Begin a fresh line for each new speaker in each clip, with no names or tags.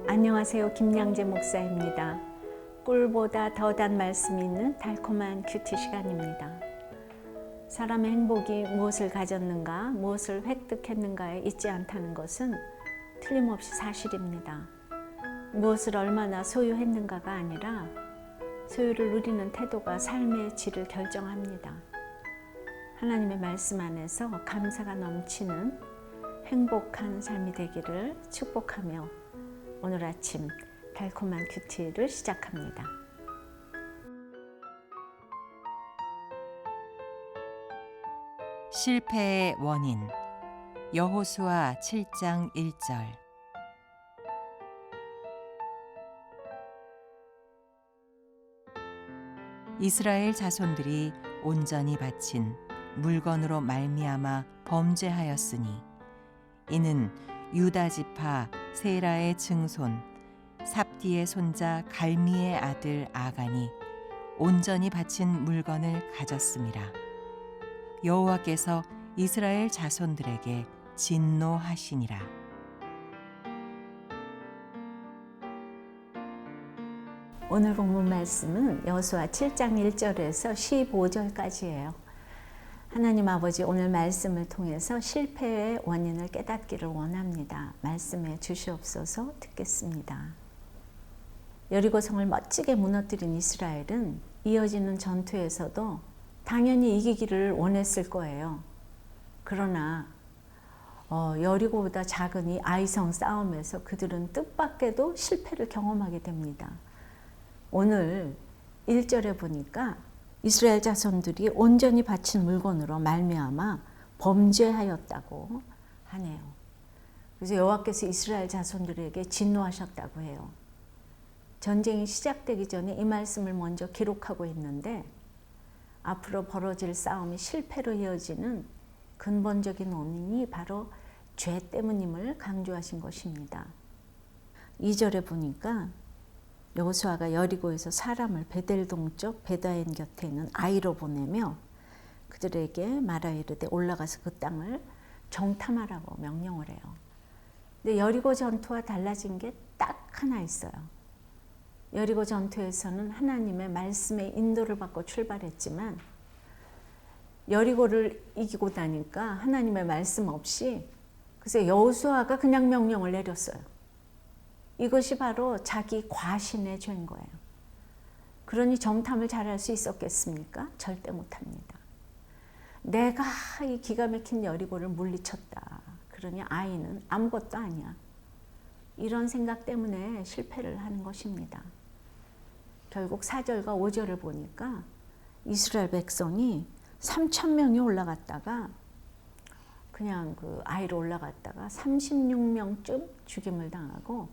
안녕하세요. 김양재 목사입니다. 꿀보다 더 단 말씀이 있는 달콤한 큐티 시간입니다. 사람의 행복이 무엇을 가졌는가, 무엇을 획득했는가에 있지 않다는 것은 틀림없이 사실입니다. 무엇을 얼마나 소유했는가가 아니라 소유를 누리는 태도가 삶의 질을 결정합니다. 하나님의 말씀 안에서 감사가 넘치는 행복한 삶이 되기를 축복하며 오늘 아침 달콤한 큐티를 시작합니다.
실패의 원인 여호수아 7장 1절. 이스라엘 자손들이 온전히 바친 물건으로 말미암아 범죄하였으니 이는 유다 지파 세라의 증손 삽디의 손자 갈미의 아들 아간이 온전히 바친 물건을 가졌음이라. 여호와께서 이스라엘 자손들에게 진노하시니라.
오늘 본문 말씀은 여호수아 7장 1절에서 15절까지예요. 하나님 아버지, 오늘 말씀을 통해서 실패의 원인을 깨닫기를 원합니다. 말씀해 주시옵소서. 듣겠습니다. 여리고성을 멋지게 무너뜨린 이스라엘은 이어지는 전투에서도 당연히 이기기를 원했을 거예요. 그러나 여리고보다 작은 이 아이성 싸움에서 그들은 뜻밖에도 실패를 경험하게 됩니다. 오늘 1절에 보니까 이스라엘 자손들이 온전히 바친 물건으로 말미암아 범죄하였다고 하네요. 그래서 여호와께서 이스라엘 자손들에게 진노하셨다고 해요. 전쟁이 시작되기 전에 이 말씀을 먼저 기록하고 있는데 앞으로 벌어질 싸움이 실패로 이어지는 근본적인 원인이 바로 죄 때문임을 강조하신 것입니다. 2절에 보니까 여호수아가 여리고에서 사람을 베델 동쪽 베다엔 곁에 있는 아이로 보내며 그들에게 말하 이르되 올라가서 그 땅을 정탐하라고 명령을 해요. 근데 여리고 전투와 달라진 게 딱 하나 있어요. 여리고 전투에서는 하나님의 말씀의 인도를 받고 출발했지만 여리고를 이기고 나니까 하나님의 말씀 없이 그래서 여호수아가 그냥 명령을 내렸어요. 이것이 바로 자기 과신의 죄인 거예요. 그러니 정탐을 잘할 수 있었겠습니까? 절대 못합니다. 내가 이 기가 막힌 여리고를 물리쳤다. 그러니 아이는 아무것도 아니야. 이런 생각 때문에 실패를 하는 것입니다. 결국 4절과 5절을 보니까 이스라엘 백성이 3,000명이 올라갔다가 그냥 그 아이로 올라갔다가 36명쯤 죽임을 당하고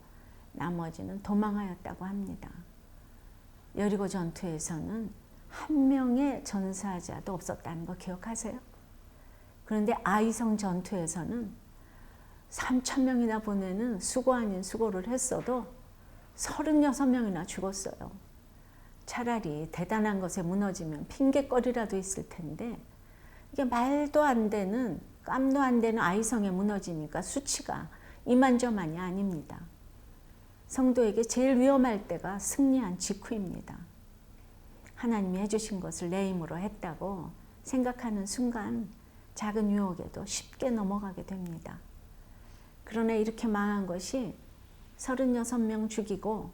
나머지는 도망하였다고 합니다. 여리고 전투에서는 한 명의 전사자도 없었다는 거 기억하세요? 그런데 아이성 전투에서는 3,000명이나 보내는 수고 아닌 수고를 했어도 36명이나 죽었어요. 차라리 대단한 것에 무너지면 핑계거리라도 있을 텐데 이게 말도 안 되는 깜도 안 되는 아이성에 무너지니까 수치가 이만저만이 아닙니다. 성도에게 제일 위험할 때가 승리한 직후입니다. 하나님이 해주신 것을 내 힘으로 했다고 생각하는 순간 작은 유혹에도 쉽게 넘어가게 됩니다. 그러나 이렇게 망한 것이 36명 죽이고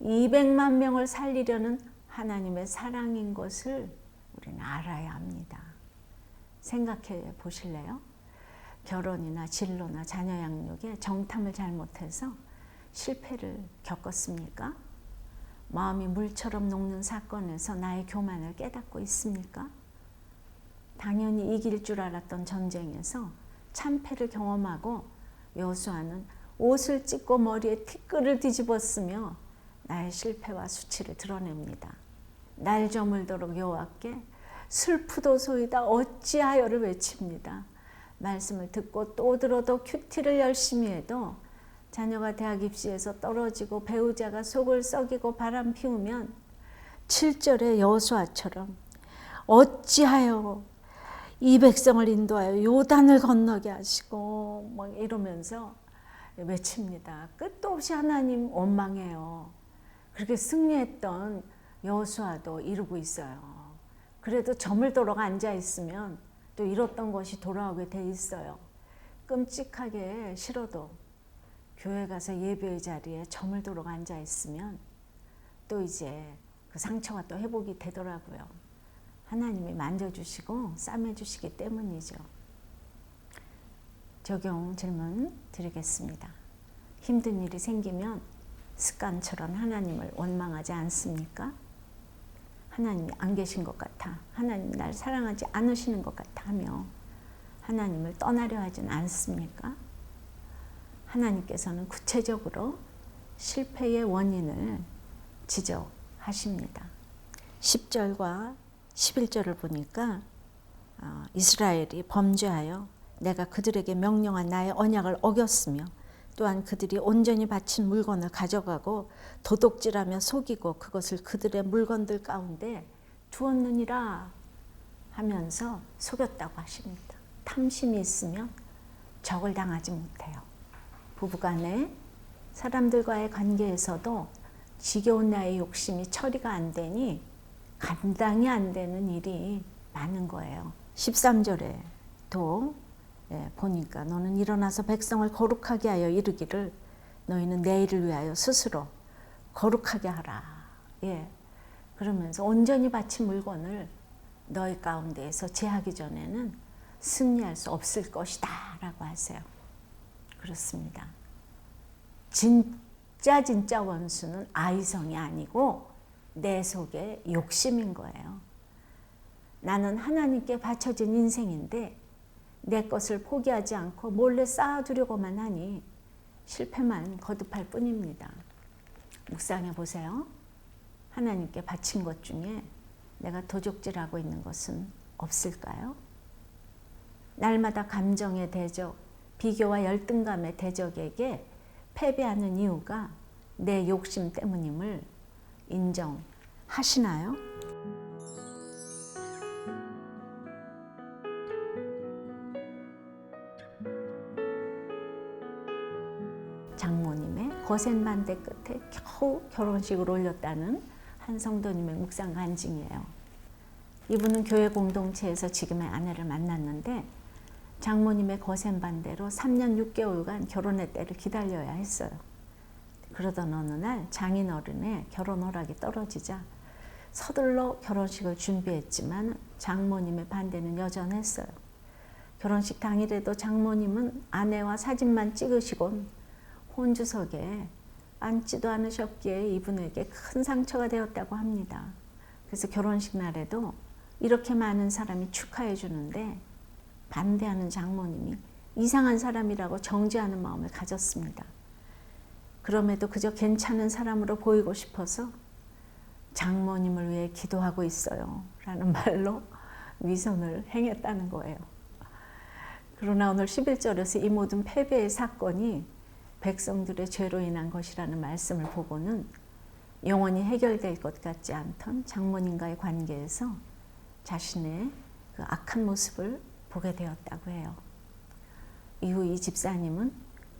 200만 명을 살리려는 하나님의 사랑인 것을 우리는 알아야 합니다. 생각해 보실래요? 결혼이나 진로나 자녀 양육에 정탐을 잘못해서 실패를 겪었습니까? 마음이 물처럼 녹는 사건에서 나의 교만을 깨닫고 있습니까? 당연히 이길 줄 알았던 전쟁에서 참패를 경험하고 여호수아는 옷을 찢고 머리에 티끌을 뒤집었으며 나의 실패와 수치를 드러냅니다. 날 저물도록 여호와께 슬프도소이다 어찌하여를 외칩니다. 말씀을 듣고 또 들어도 큐티를 열심히 해도 자녀가 대학 입시에서 떨어지고 배우자가 속을 썩이고 바람 피우면 7절의 여호수아처럼 어찌하여 이 백성을 인도하여 요단을 건너게 하시고 막 이러면서 외칩니다. 끝도 없이 하나님 원망해요. 그렇게 승리했던 여호수아도 이루고 있어요. 그래도 저물도록 앉아 있으면 또 잃었던 것이 돌아오게 돼 있어요. 끔찍하게 싫어도 교회 가서 예배의 자리에 저물도록 앉아 있으면 또 이제 그 상처가 또 회복이 되더라고요. 하나님이 만져주시고 싸매주시기 때문이죠. 적용 질문 드리겠습니다. 힘든 일이 생기면 습관처럼 하나님을 원망하지 않습니까? 하나님이 안 계신 것 같아. 하나님 날 사랑하지 않으시는 것 같아 하며 하나님을 떠나려 하진 않습니까? 하나님께서는 구체적으로 실패의 원인을 지적하십니다. 10절과 11절을 보니까 이스라엘이 범죄하여 내가 그들에게 명령한 나의 언약을 어겼으며 또한 그들이 온전히 바친 물건을 가져가고 도둑질하며 속이고 그것을 그들의 물건들 가운데 두었느니라 하면서 속였다고 하십니다. 탐심이 있으면 적을 당하지 못해요. 부부간에 사람들과의 관계에서도 지겨운 나의 욕심이 처리가 안 되니 감당이 안 되는 일이 많은 거예요. 13절에 또 보니까 너는 일어나서 백성을 거룩하게 하여 이르기를 너희는 내일을 위하여 스스로 거룩하게 하라. 그러면서 온전히 바친 물건을 너희 가운데에서 제하기 전에는 승리할 수 없을 것이다 라고 하세요. 그렇습니다. 진짜 원수는 아이성이 아니고 내 속의 욕심인 거예요. 나는 하나님께 바쳐진 인생인데 내 것을 포기하지 않고 몰래 쌓아두려고만 하니 실패만 거듭할 뿐입니다. 묵상해 보세요. 하나님께 바친 것 중에 내가 도적질하고 있는 것은 없을까요? 날마다 감정의 대적, 비교와 열등감의 대적에게 패배하는 이유가 내 욕심 때문임을 인정하시나요? 장모님의 거센 반대 끝에 겨우 결혼식을 올렸다는 한 성도님의 묵상 간증이에요. 이분은 교회 공동체에서 지금의 아내를 만났는데 장모님의 거센 반대로 3년 6개월간 결혼의 때를 기다려야 했어요. 그러던 어느 날 장인어른의 결혼 허락이 떨어지자 서둘러 결혼식을 준비했지만 장모님의 반대는 여전했어요. 결혼식 당일에도 장모님은 아내와 사진만 찍으시곤 혼주석에 앉지도 않으셨기에 이분에게 큰 상처가 되었다고 합니다. 그래서 결혼식 날에도 이렇게 많은 사람이 축하해 주는데 반대하는 장모님이 이상한 사람이라고 정죄하는 마음을 가졌습니다. 그럼에도 그저 괜찮은 사람으로 보이고 싶어서 장모님을 위해 기도하고 있어요 라는 말로 위선을 행했다는 거예요. 그러나 오늘 11절에서 이 모든 패배의 사건이 백성들의 죄로 인한 것이라는 말씀을 보고는 영원히 해결될 것 같지 않던 장모님과의 관계에서 자신의 그 악한 모습을 보게 되었다고 해요. 이후 이 집사님은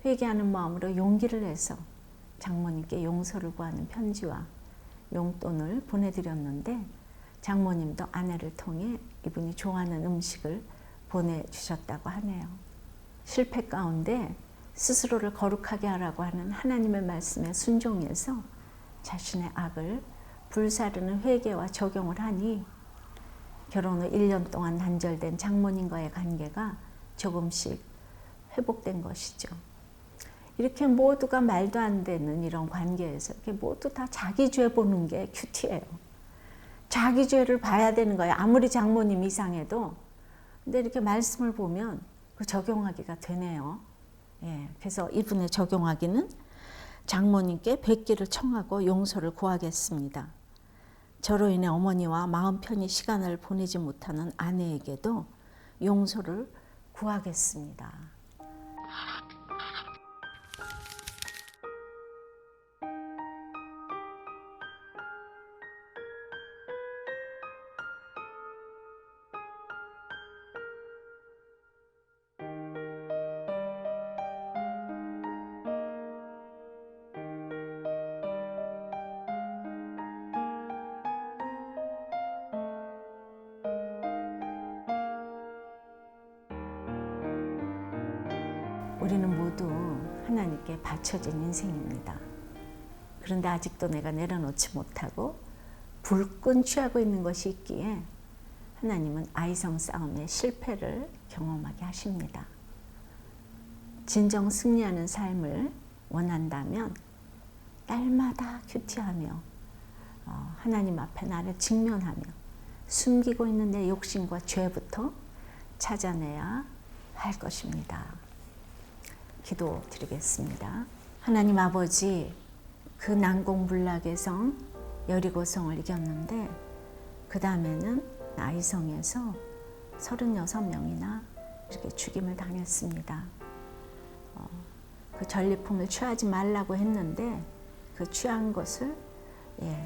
회개하는 마음으로 용기를 내서 장모님께 용서를 구하는 편지와 용돈을 보내드렸는데 장모님도 아내를 통해 이분이 좋아하는 음식을 보내주셨다고 하네요. 실패 가운데 스스로를 거룩하게 하라고 하는 하나님의 말씀에 순종해서 자신의 악을 불사르는 회개와 적용을 하니 결혼 후 1년 동안 단절된 장모님과의 관계가 조금씩 회복된 것이죠. 이렇게 모두가 말도 안 되는 이런 관계에서 이렇게 모두 다 자기 죄 보는 게 큐티예요. 자기 죄를 봐야 되는 거예요. 아무리 장모님 이상해도. 근데 이렇게 말씀을 보면 그 적용하기가 되네요. 그래서 이분의 적용하기는 장모님께 뵙기를 청하고 용서를 구하겠습니다. 저로 인해 어머니와 마음 편히 시간을 보내지 못하는 아내에게도 용서를 구하겠습니다. 우리는 모두 하나님께 바쳐진 인생입니다. 그런데 아직도 내가 내려놓지 못하고 불끈 취하고 있는 것이 있기에 하나님은 아이성 싸움의 실패를 경험하게 하십니다. 진정 승리하는 삶을 원한다면 날마다 큐티하며 하나님 앞에 나를 직면하며 숨기고 있는 내 욕심과 죄부터 찾아내야 할 것입니다. 기도드리겠습니다. 하나님 아버지, 그 난공불락의 여리고성을 이겼는데 그 다음에는 아이성에서 36명이나 이렇게 죽임을 당했습니다. 그 전리품을 취하지 말라고 했는데 그 취한 것을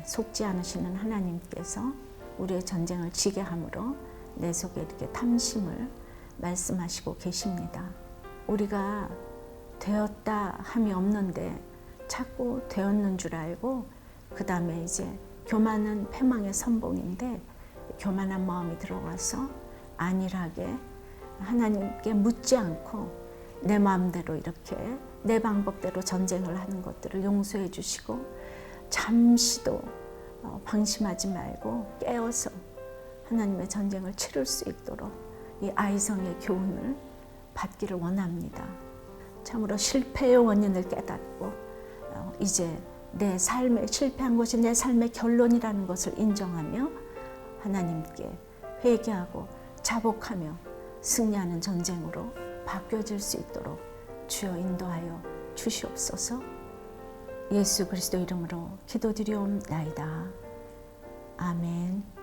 속지 않으시는 하나님께서 우리의 전쟁을 지게 함으로 내 속에 이렇게 탐심을 말씀하시고 계십니다. 우리가 되었다 함이 없는데 자꾸 되었는 줄 알고 그 다음에 이제 교만은 패망의 선봉인데 교만한 마음이 들어와서 안일하게 하나님께 묻지 않고 내 마음대로 이렇게 내 방법대로 전쟁을 하는 것들을 용서해 주시고 잠시도 방심하지 말고 깨어서 하나님의 전쟁을 치를 수 있도록 이 아이성의 교훈을 받기를 원합니다. 참으로 실패의 원인을 깨닫고 이제 내 삶에 실패한 것이 내 삶의 결론이라는 것을 인정하며 하나님께 회개하고 자복하며 승리하는 전쟁으로 바뀌어질 수 있도록 주여 인도하여 주시옵소서. 예수 그리스도 이름으로 기도드리옵나이다. 아멘.